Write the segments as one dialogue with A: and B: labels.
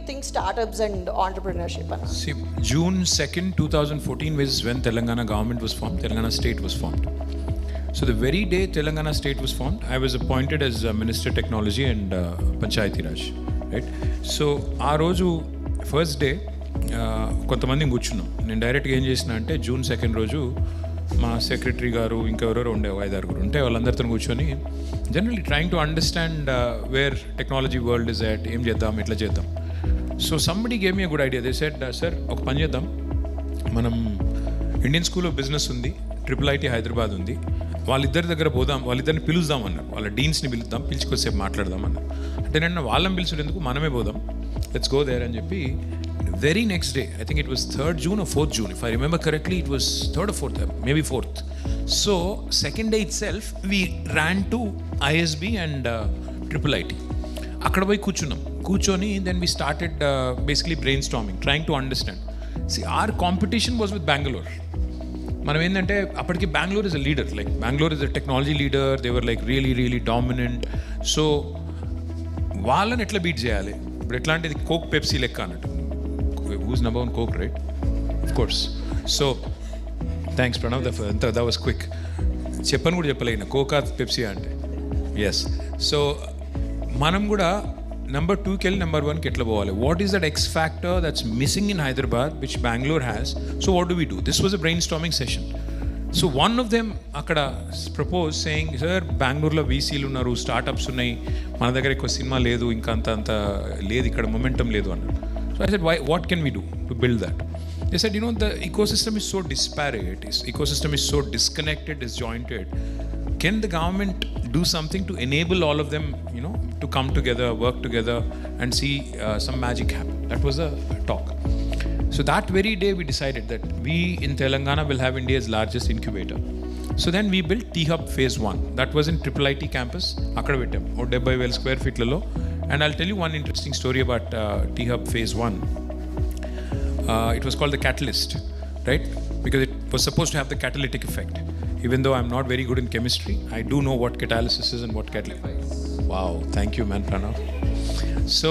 A: think startups and entrepreneurship?
B: See, June 2nd, 2014 was when Telangana government was formed, Telangana state was formed. So the very day Telangana state was formed, I was appointed as Minister Technology and Panchayati Raj, right? So ఆ రోజు first day కొంతమందిని కూర్చున్నాం. నేను డైరెక్ట్గా ఏం చేసిన అంటే June 2nd రోజు మా సెక్రటరీ గారు ఇంకెవరెవరో ఉండే 5-6 ఉంటే వాళ్ళందరితో కూర్చొని generally trying to understand where technology world is at, ఏం చేద్దాం, ఎట్లా చేద్దాం. So somebody gave me good idea. They said, sir ఒక పని చేద్దాం, మనం ఇండియన్ స్కూల్ ఆఫ్ బిజినెస్ ఉంది, IIIT హైదరాబాద్ ఉంది, వాళ్ళిద్దరి దగ్గర పోదాం, వాళ్ళిద్దరిని పిలుద్దాం అన్నారు. వాళ్ళ డీన్స్ని పిలుద్దాం, పిలుచుకొచ్చేపు మాట్లాడదాం అన్నారు. అంటే నేను వాళ్ళని పిలిచేందుకు మనమే పోదాం, లెట్స్ గో దేర్ అని చెప్పి very next day, I think it was 3rd June or 4th June, if I remember correctly, it was 3rd or 4th, maybe 4th. So second day itself we ran to ISB and IIIT. అక్కడ పోయి కూర్చొని then we started basically brainstorming, trying to understand. See, our competition was with Bangalore. మనం ఏంటంటే అప్పటికి Bangalore is a leader, like Bangalore is a technology leader, they were like really dominant. So వాళ్ళని ఎట్లా beat చేయాలి, ఇప్పుడు ఎట్లాంటిది coke Pepsi లెక్క అన్నట్టు. Who's number one? Coke, right? Of course. So, thanks Pranav, that was quick. చెప్పను కూడా చెప్పలేను cocoa Pepsi అంటే. ఎస్. సో మనం కూడా నెంబర్ 2కి వెళ్ళి నెంబర్ 1కి ఎట్లా పోవాలి, what is that X factor that's missing in Hyderabad which Bengaluru has. So what do we do? This was a brain storming session. So one of them అక్కడ propose saying, sir బెంగళూరులో వీసీలు ఉన్నారు, స్టార్టప్స్ ఉన్నాయి, మన దగ్గర ఎక్కువ సినిమా లేదు, ఇంకా అంత లేదు, ఇక్కడ మొమెంటం లేదు అన్నారు. So I said, what can we do to build that? They said, the ecosystem is so disparate, ecosystem is so disconnected, disjointed. Can the government do something to enable all of them, to come together, work together and see some magic happen? That was the talk. So that very day we decided that we in Telangana will have India's largest incubator. So then we built T-Hub Phase 1. That was in IIIT campus. Akkada vettam, 70,000 square feet lalo. And I'll tell you one interesting story about T-Hub Phase 1. It was called the catalyst, right? Because it was supposed to have the catalytic effect. Even though I'm not very good in chemistry, I do know what catalysis is and what catalyst. Wow, thank you man Pranav. So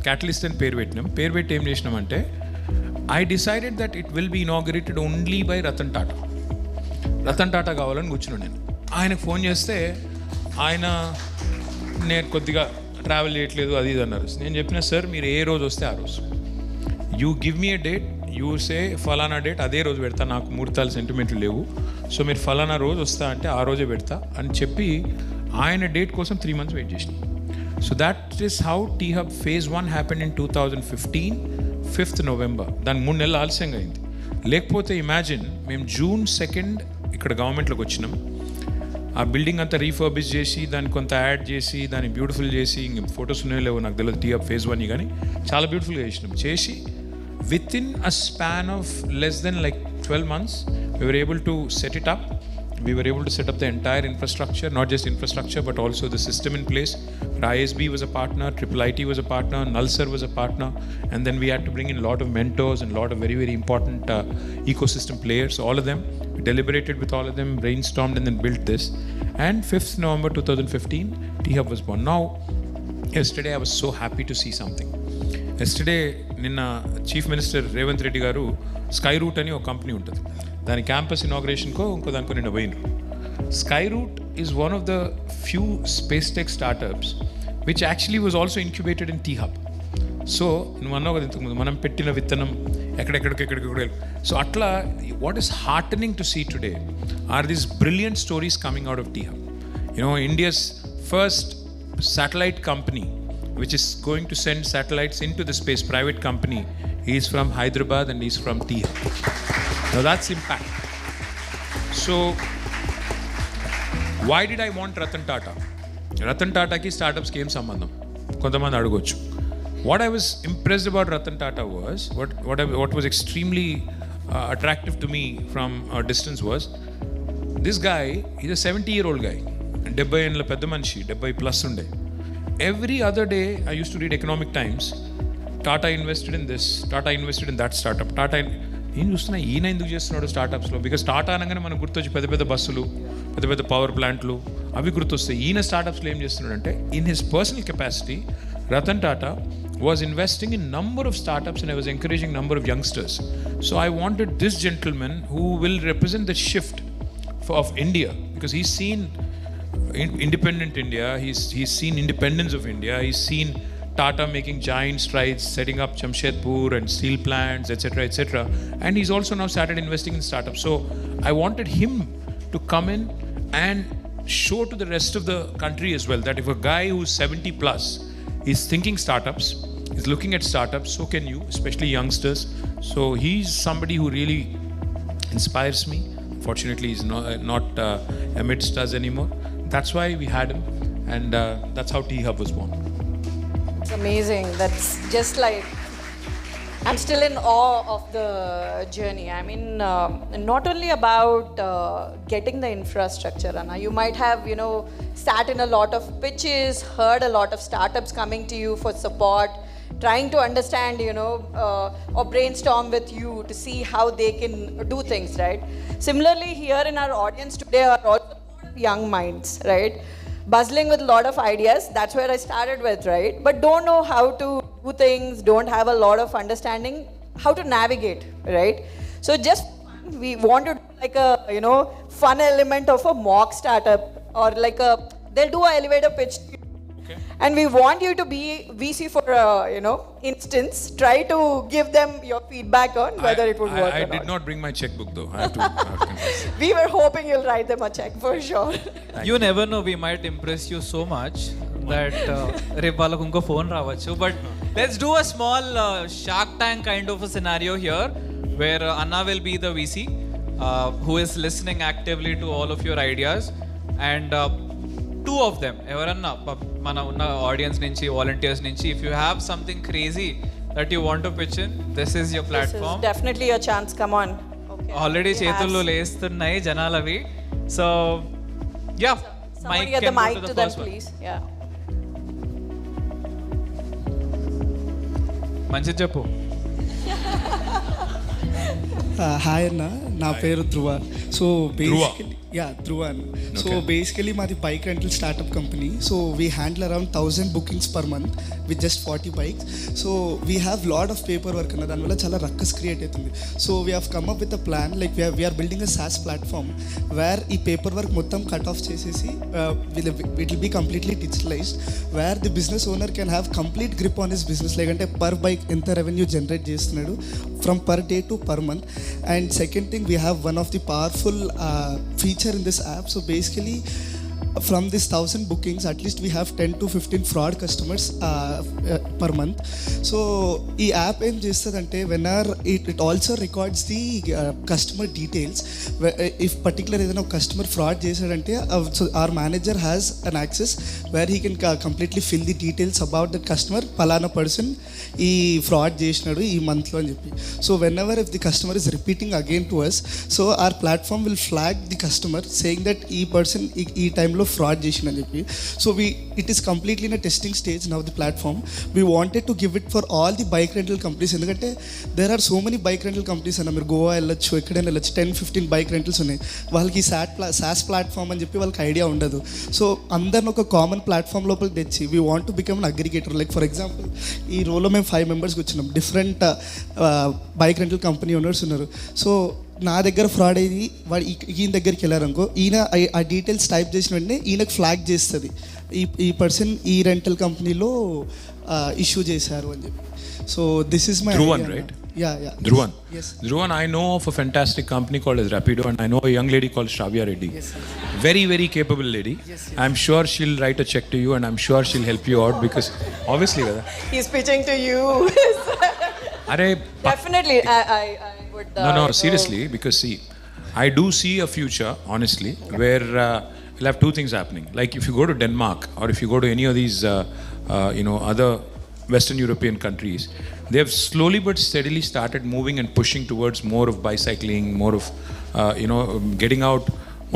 B: catalyst and పేరు ఏం చేసినాం అంటే, I decided that it will be inaugurated only by Ratan Tata కావాలని కూర్చున్నాను నేను. ఆయనకు phone చేస్తే నేను కొద్దిగా ట్రావెల్ చేయట్లేదు అది ఇది అన్నారు. నేను చెప్పిన, సార్ మీరు ఏ రోజు వస్తే ఆ రోజు, you give me A date, you say ఫలానా డేట్, అదే రోజు పెడతా, నాకు ముహూర్తాలు సెంటిమెంట్లు లేవు, సో మీరు ఫలానా రోజు వస్తా అంటే ఆ రోజే పెడతా అని చెప్పి ఆయన డేట్ కోసం 3 months వెయిట్ చేసిన. So that is how T-Hub Phase 1 happened in 2015, 5th November. దానికి 3 నెలలు ఆలస్యంగా అయింది. లేకపోతే ఇమాజిన్, మేము June 2nd ఇక్కడ గవర్నమెంట్లోకి వచ్చినాం, ఆ బిల్డింగ్ అంతా రీఫర్బిష్ చేసి దాన్ని కొంత యాడ్ చేసి దాన్ని బ్యూటిఫుల్ చేసి, ఇంక ఫొటోస్ ఉన్నాయో లేవో నాకు తెలియదు, T-Hub Phase 1 కానీ చాలా బ్యూటిఫుల్గా చేసి with in a span of less than like 12 months we were able to set it up. We were able to set up the entire infrastructure, not just infrastructure but also the system in place. ISB was a partner, IIIT was a partner, Nalsar was a partner, and then we had to bring in a lot of mentors and a lot of very important ecosystem players. So all of them, we deliberated with all of them, brainstormed and then built this. And 5th November 2015 T-Hub was born. Now yesterday I was so happy to see something. Yesterday నిన్న chief minister Revanth Reddy గారు sky route అని ఒక company ఉంటుంది, దాని campus ఇనాగ్రేషన్కో ఇంకో దానికో నిన్న పోయినారు. Skyroot is one of the few space tech startups which actually was also incubated in T-Hub. So నువ్వు అన్నావు కదా ఇంతకుముందు, మనం పెట్టిన విత్తనం ఎక్కడెక్కడికి. సో అట్లా what is heartening to see today are these brilliant stories coming out of T-Hub. India's first satellite company which is going to send satellites into the space, private company, he is from Hyderabad and he is from T-Hub. Now that's impact. So why did I want Ratan Tata? Ratan Tata ki startups ki em sambandham kontamandi adugochu. What I was impressed about Ratan Tata was what was extremely attractive to me from a distance was this guy. He's a 70-year-old guy, 70 ఏళ్ళ పెద్ద మనిషి, 70+ ఉండే. Every other day I used to read Economic Times, Tata invested in this, Tata invested in that startup, నేను చూస్తున్నా ఈయన ఎందుకు చేస్తున్నాడు స్టార్టప్స్లో. Because Tata అనగానే మనకు గుర్తొచ్చి పెద్ద బస్సులు, పెద్ద పవర్ ప్లాంట్లు అవి గుర్తొస్తాయి. ఈయన స్టార్టప్స్లో ఏం చేస్తున్నాడు అంటే, in his personal capacity Ratan Tata was investing in number of startups, and I was encouraging number of youngsters. So I wanted this gentleman who will represent the shift of India, because he's seen independent India, he's seen independence of India, he's seen Tata making giant strides, setting up Jamshedpur and steel plants, etc., etc. And he's also now started investing in startups. So I wanted him to come in and show to the rest of the country as well that if a guy who's 70 plus is thinking startups, is looking at startups, so can you, especially youngsters. So he's somebody who really inspires me. Fortunately, he's not amidst us anymore. That's why we had him, and that's how T-Hub was born.
A: It's amazing. That's just like, I'm still in awe of the journey. I mean, not only about getting the infrastructure, Anna. You might have, sat in a lot of pitches, heard a lot of startups coming to you for support, trying to understand, or brainstorm with you to see how they can do things, right? Similarly, here in our audience today are also young minds, right? Buzzing with a lot of ideas. That's where I started with, right? But don't know how to do things, don't have a lot of understanding how to navigate, right? So just we want to do like a, fun element of a mock startup, or like they'll do an elevator pitch. Okay. And we want you to be VC for, instance. Try to give them your feedback on whether it would work or not.
B: I did not bring my checkbook though. I have to confess.
A: We were hoping you'll write them a check for sure.
C: You never know, we might impress you so much that రేపు వాళ్ళకు ఇంకో phone రావచ్చు. But let's do a small Shark Tank kind of a scenario here where Anna will be the VC who is listening actively to all of your ideas, and two of them, ఎవరన్నా మన ఉన్న audience నుంచి, volunteers నుంచి, if you have something crazy that you want to pitch in, this is your platform.
A: This is definitely a chance. Come on. Okay.
C: Already చేతుల్లో లేస్తున్నాయి జనాలవి. So yeah,
A: Somebody get the mic to them, please. Yeah.
C: మంచిది చెప్పు.
D: Hi అన్న, నా పేరు ధ్రువ. So basically Dhruva అన్న. So basically మాది bike rental startup company. So we handle around 1000 bookings per month with just 40 bikes. So we have lot of paper work అన్న, దానివల్ల చాలా రక్కస్ క్రియేట్ అవుతుంది. So we have come up with a plan, like we're building a SaaS platform where ఈ paper work మొత్తం cut off చేసేసి it will be completely digitalized, where the business owner can have complete grip on his business, like అంటే per bike ఎంత revenue generate చేస్తున్నాడు from per day to per month. And second thing, we have one of the powerful feature in this app. So basically, from this 1000 bookings, at least we have 10 to 15 fraud customers per month. So ఈ app ఏం చేస్తుందంటే whenever it also records the customer details. If particular ఏదైనా ఒక customer fraud చేశాడంటే, so our manager has an access where he can completely fill the details about that customer. పలానా person ఈ fraud చేసినాడు ఈ మంత్లో అని చెప్పి. So whenever if the customer is repeating again to us, so our platform will flag the customer saying that ఈ person ఈ టైంలో ఫ్రాడ్ చేసిందని చెప్పి. So it is completely in a testing stage now the platform. We wanted to give it for all the bike rental companies, ఎందుకంటే there are so many bike rental companies అన్న. మీరు గోవా వెళ్ళొచ్చు, ఎక్కడైనా వెళ్ళొచ్చు, 10-15 బైక్ రెంటల్స్ ఉన్నాయి. వాళ్ళకి sauce platform అని చెప్పి వాళ్ళకి ఐడియా ఉండదు. సో అందరిని ఒక కామన్ ప్లాట్ఫామ్ లోపలికి తెచ్చి we want to become an aggregator. Like for example, ఈ రోలో మేము 5 మెంబర్స్కి వచ్చినాం. Different bike rental company owners ఉన్నారు. సో నా దగ్గర ఫ్రాడ్ అయ్యి వాడు ఈయన దగ్గరికి వెళ్ళారనుకో, ఈయన ఆ డీటెయిల్స్ టైప్ చేసిన వెంటనే ఈయనకు ఫ్లాగ్ చేస్తుంది ఈ పర్సన్ ఈ రెంటల్ కంపెనీలో ఇష్యూ చేశారు అని చెప్పి. So this is my
B: Dhruvan, right?
D: Yeah.
B: Dhruvan.
D: Yes.
B: Dhruvan, I know of a fantastic company called as Rapido, and I know a young lady called Shravya Reddy.
D: Yes.
B: Very, very capable lady.
D: Yes.
B: I'm sure she'll write a check to you, and I'm sure she'll help you out, because obviously,
A: He's pitching to you. Definitely, I would.
B: No, seriously, because see, I do see a future, honestly, where we'll have two things happening. Like if you go to Denmark, or if you go to any of these, other Western European countries, they have slowly but steadily started moving and pushing towards more of bicycling, more of, getting out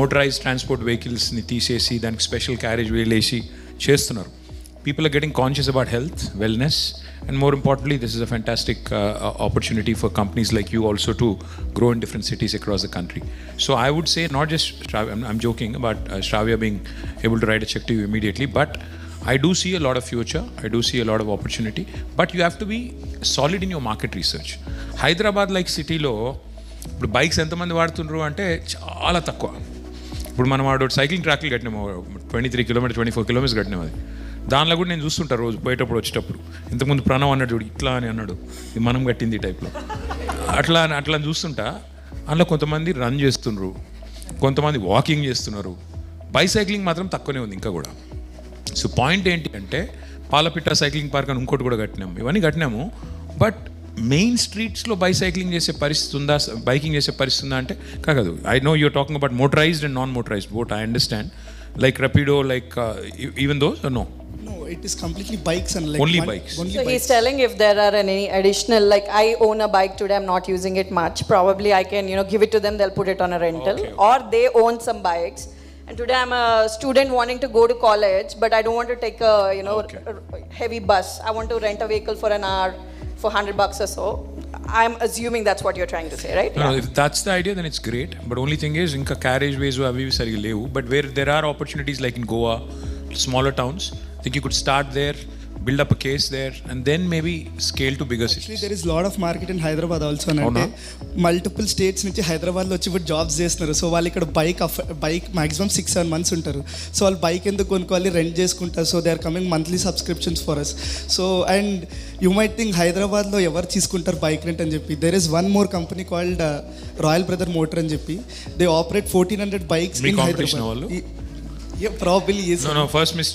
B: motorized transport vehicles, తీసేసి దానికి special carriage వేసి చేస్తున్నారు. People are getting conscious about health, wellness, and more importantly, this is a fantastic opportunity for companies like you also to grow in different cities across the country. So I would say not just Shravya, I'm joking about Shravya being able to write a check to you immediately, but I do see a lot of future, I do see a lot of opportunity, but you have to be solid in your market research. Hyderabad like సిటీలో ఇప్పుడు bikes ఎంతమంది వాడుతుండ్రు అంటే చాలా తక్కువ. ఇప్పుడు మనం వాడు సైక్లింగ్ ట్రాక్లు కట్టినాము 23 కిలోమీటర్ 24 కిలోమీటర్స్ కట్టినాము. అది దానిలో కూడా నేను చూస్తుంటా రోజు పోయేటప్పుడు వచ్చేటప్పుడు. ఇంతకుముందు ప్రణవ్ అన్నాడు చూడు ఇట్లా అని అన్నాడు, ఇది మనం కట్టింది ఈ టైప్లో. అట్లా చూస్తుంటా. అందులో కొంతమంది రన్ చేస్తుండ్రు, కొంతమంది వాకింగ్ చేస్తున్నారు. బైసైక్లింగ్ మాత్రం తక్కువనే ఉంది ఇంకా కూడా. సో పాయింట్ ఏంటి అంటే పాలపిట్ట సైక్లింగ్ పార్క్ అని ఇంకోటి కూడా కట్టినాము. ఇవన్నీ కట్టినాము, బట్ మెయిన్ స్ట్రీట్స్లో బైసైక్లింగ్ చేసే పరిస్థితి ఉందా, బైకింగ్ చేసే పరిస్థితి ఉందా అంటే కాదు. I know you're talking about motorized and non motorized boat. I understand. Like Rapido, like even though no.
D: No, it is completely bikes and like
B: Only bikes.
D: Only
A: So
D: bikes.
A: he's telling if there are any additional, like I own a bike today, I'm not using it much. Probably I can, give it to them, they'll put it on a rental.
B: Okay.
A: Or they own some bikes. And today I'm a student wanting to go to college, but I don't want to take a,
B: Okay.
A: heavy bus. I want to rent a vehicle for an hour for $100 or so. I'm assuming that's what you're trying to say, right?
B: No, if that's the idea, then it's great. But only thing is, inka carriage ways avi sariga levu. But where there are opportunities like in Goa, smaller towns, I think you could start there, build up a case there, and then maybe scale to bigger
D: Actually,
B: cities.
D: there is lot of market in Hyderabad also.
B: అవునా?
D: Multiple states నుంచి హైదరాబాద్లో వచ్చి ఇప్పుడు jobs చేస్తున్నారు. So వాళ్ళు ఇక్కడ bike maximum 6-7 months ఉంటారు. So వాళ్ళు బైక్ ఎందుకు కొనుక్కోవాలి, రెంట్ చేసుకుంటారు. So they are coming monthly subscriptions for us. So and you might think హైదరాబాద్లో ఎవరు తీసుకుంటారు బైక్ రెంట్ అని చెప్పి. There is one more company called royal brother motor అని చెప్పి. దే ఆపరేట్ 1400 బైక్స్
B: మీ
D: ఇన్
B: competition
D: హైదరాబాద్.
B: వాళ్ళు?
D: Yeah, probably yes.
B: No, first